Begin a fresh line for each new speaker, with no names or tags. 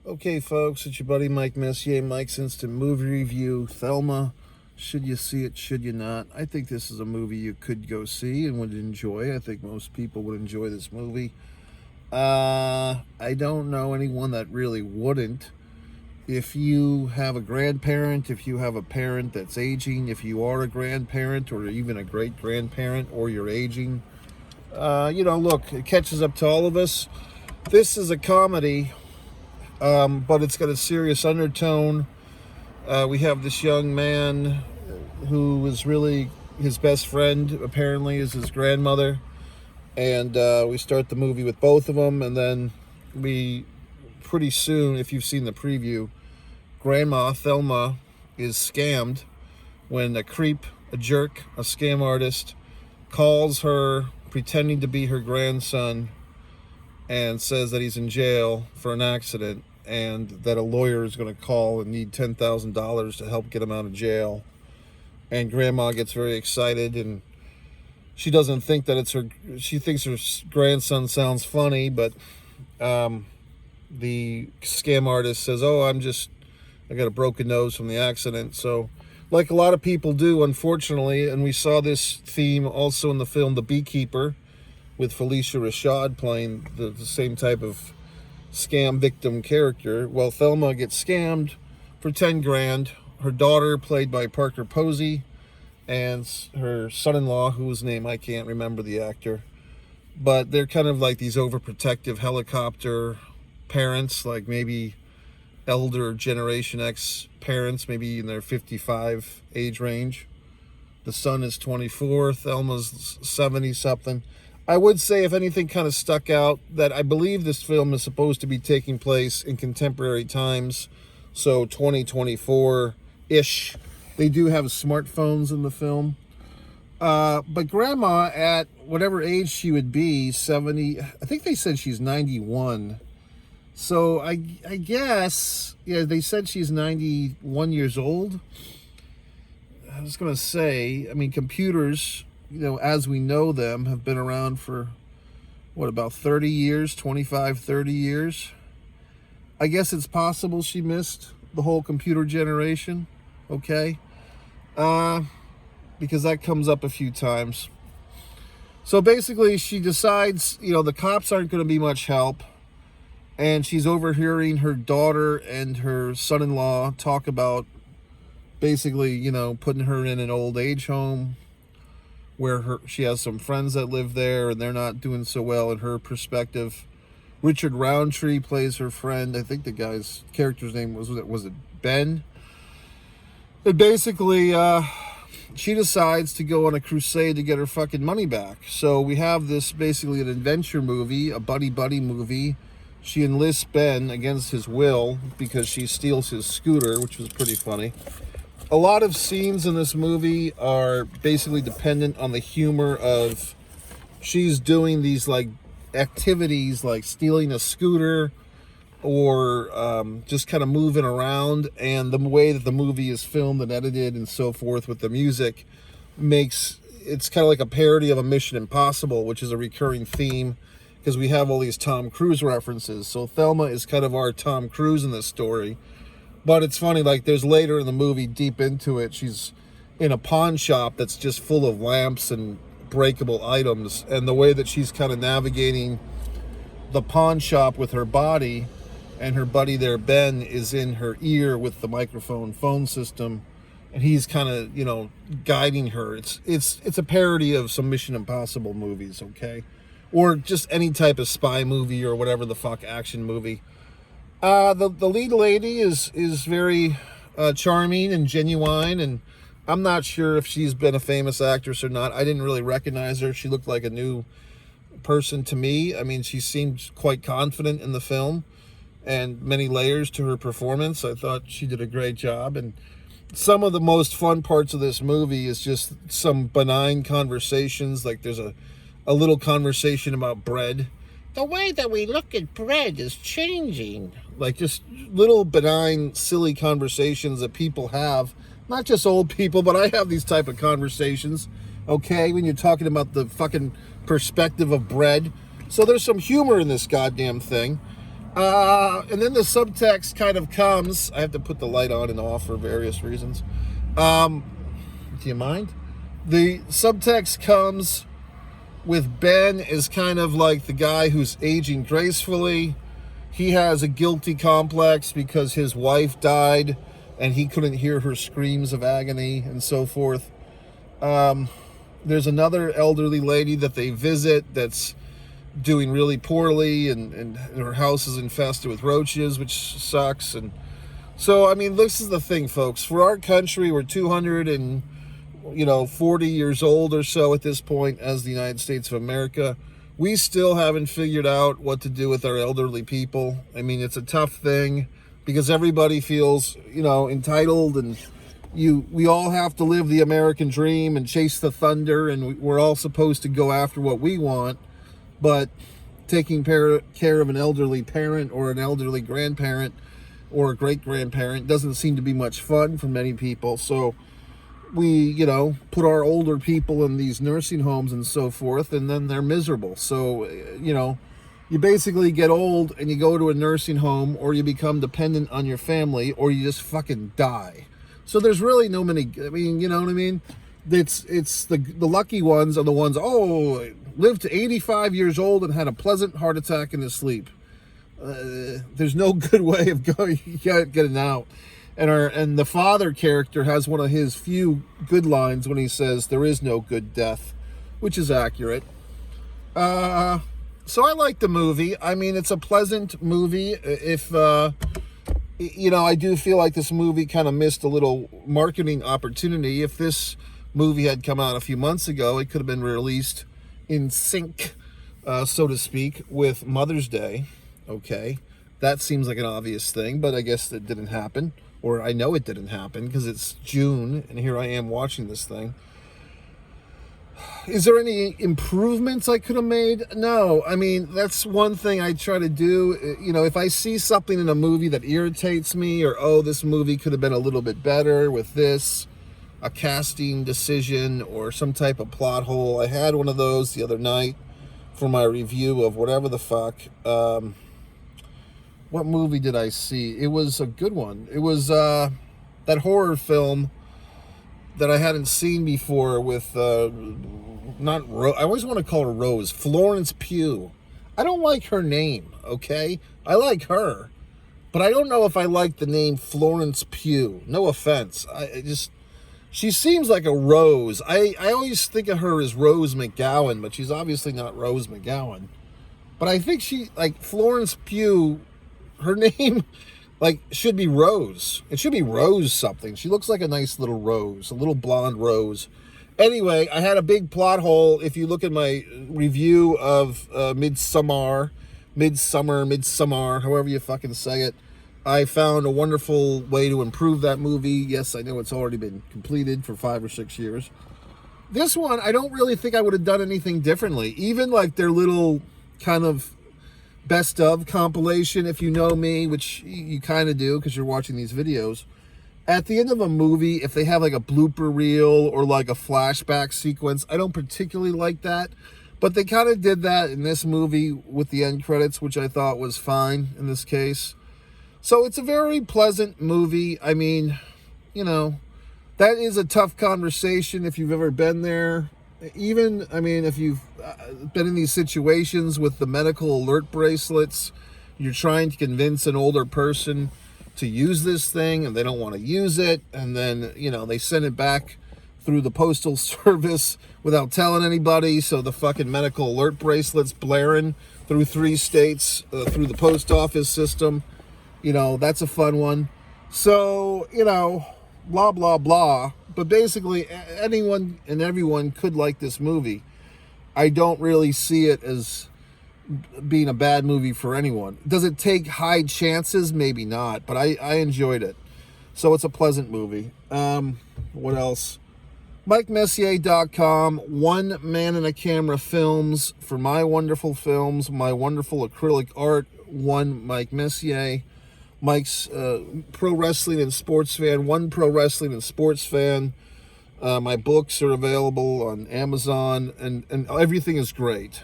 Okay, folks, it's your buddy Mike Messier, Mike's Instant Movie Review. Thelma, should you see it, should you not? I think this is a movie you could go see and would enjoy. I think most people would enjoy this movie. I don't know anyone that really wouldn't. If you have a grandparent, if you have a parent that's aging, if you are a grandparent or even a great grandparent or you're aging, look, it catches up to all of us. This is a comedy, but it's got a serious undertone. We have this young man who is really his best friend, apparently, is his grandmother. And we start the movie with both of them, and then pretty soon, if you've seen the preview, Grandma Thelma is scammed when a creep, a jerk, a scam artist calls her pretending to be her grandson and says that he's in jail for an accident and that a lawyer is going to call and need $10,000 to help get him out of jail. And Grandma gets very excited, and she doesn't think that she thinks her grandson sounds funny, but the scam artist says, I got a broken nose from the accident. So, like a lot of people do, unfortunately, and we saw this theme also in the film The Beekeeper with Felicia Rashad playing the same type of scam victim character. Well, Thelma gets scammed for 10 grand. Her daughter, played by Parker Posey, and her son-in-law, whose name I can't remember, the actor. But they're kind of like these overprotective helicopter parents, like maybe elder Generation X parents, maybe in their 55 age range. The son is 24, Thelma's 70-something. I would say, if anything kind of stuck out, that I believe this film is supposed to be taking place in contemporary times, so 2024-ish. They do have smartphones in the film. But Grandma, at whatever age she would be, 70, I think they said she's 91. So I guess, yeah, they said she's 91 years old. I was going to say, I mean, computers, as we know them, have been around for, about 30 years, 25, 30 years. I guess it's possible she missed the whole computer generation, okay? Because that comes up a few times. So basically, she decides, the cops aren't going to be much help. And she's overhearing her daughter and her son-in-law talk about basically, putting her in an old age home where she has some friends that live there and they're not doing so well in her perspective. Richard Roundtree plays her friend. I think the guy's character's name was it Ben? And basically, she decides to go on a crusade to get her fucking money back. So we have this basically an adventure movie, a buddy-buddy movie. She enlists Ben against his will because she steals his scooter, which was pretty funny. A lot of scenes in this movie are basically dependent on the humor of she's doing these like activities like stealing a scooter or just kind of moving around, and the way that the movie is filmed and edited and so forth with the music it's kind of like a parody of a Mission Impossible, which is a recurring theme because we have all these Tom Cruise references. So Thelma is kind of our Tom Cruise in this story. But it's funny, like there's later in the movie, deep into it, she's in a pawn shop that's just full of lamps and breakable items, and the way that she's kind of navigating the pawn shop with her body, and her buddy there, Ben, is in her ear with the microphone phone system, and he's kind of, guiding her. It's a parody of some Mission Impossible movies, okay? Or just any type of spy movie or whatever the fuck action movie. The lead lady is very charming and genuine, and I'm not sure if she's been a famous actress or not. I didn't really recognize her. She looked like a new person to me. I mean, she seemed quite confident in the film and many layers to her performance. I thought she did a great job, and some of the most fun parts of this movie is just some benign conversations. Like there's a little conversation about bread. The way that we look at bread is changing. Like just little benign, silly conversations that people have. Not just old people, but I have these type of conversations, okay, when you're talking about the fucking perspective of bread. So there's some humor in this goddamn thing. And then the subtext kind of comes. I have to put the light on and off for various reasons. Do you mind? The subtext comes with Ben is kind of like the guy who's aging gracefully. He has a guilty complex because his wife died and he couldn't hear her screams of agony and so forth. There's another elderly lady that they visit that's doing really poorly, and her house is infested with roaches, which sucks. And so, I mean, this is the thing, folks. For our country, we're 240 years old or so at this point as the United States of America. We still haven't figured out what to do with our elderly people. I mean, it's a tough thing because everybody feels, entitled, and we all have to live the American dream and chase the thunder, and we're all supposed to go after what we want. But taking care of an elderly parent or an elderly grandparent or a great-grandparent doesn't seem to be much fun for many people. So we, put our older people in these nursing homes and so forth, and then they're miserable. So, you basically get old and you go to a nursing home, or you become dependent on your family, or you just fucking die. So there's really no many, you know what I mean? It's the lucky ones are the ones, lived to 85 years old and had a pleasant heart attack in his sleep. There's no good way of getting out. And the father character has one of his few good lines when he says, "There is no good death," which is accurate. So I like the movie. I mean, it's a pleasant movie. If, I do feel like this movie kind of missed a little marketing opportunity. If this movie had come out a few months ago, it could have been released in sync, so to speak, with Mother's Day. Okay, that seems like an obvious thing, but I guess that didn't happen. Or I know it didn't happen because it's June and here I am watching this thing. Is there any improvements I could have made? No. I mean, that's one thing I try to do. If I see something in a movie that irritates me, or, this movie could have been a little bit better with this, a casting decision or some type of plot hole. I had one of those the other night for my review of whatever the fuck. What movie did I see? It was a good one. It was that horror film that I hadn't seen before with, I always want to call her Rose, Florence Pugh. I don't like her name, okay? I like her, but I don't know if I like the name Florence Pugh. No offense. She seems like a Rose. I always think of her as Rose McGowan, but she's obviously not Rose McGowan. But I think Florence Pugh, her name, should be Rose. It should be Rose something. She looks like a nice little rose, a little blonde rose. Anyway, I had a big plot hole. If you look at my review of Midsummer, however you fucking say it, I found a wonderful way to improve that movie. Yes, I know it's already been completed for 5 or 6 years. This one, I don't really think I would have done anything differently. Even their little kind of best of compilation, if you know me, which you kind of do because you're watching these videos. At the end of a movie, if they have a blooper reel or a flashback sequence, I don't particularly like that. But they kind of did that in this movie with the end credits, which I thought was fine in this case. So it's a very pleasant movie. I mean, that is a tough conversation if you've ever been there. Even, if you've been in these situations with the medical alert bracelets, you're trying to convince an older person to use this thing and they don't want to use it. And then, they send it back through the postal service without telling anybody. So the fucking medical alert bracelets blaring through 3 states, through the post office system. That's a fun one. So, blah, blah, blah. But basically, anyone and everyone could like this movie. I don't really see it as being a bad movie for anyone. Does it take high chances? Maybe not, but I enjoyed it. So it's a pleasant movie. What else? MikeMessier.com, One Man and a Camera Films for my wonderful films, my wonderful acrylic art, one Mike Messier. Mike's Pro Wrestling and Sports Fan, One Pro Wrestling and Sports Fan. My books are available on Amazon, and everything is great.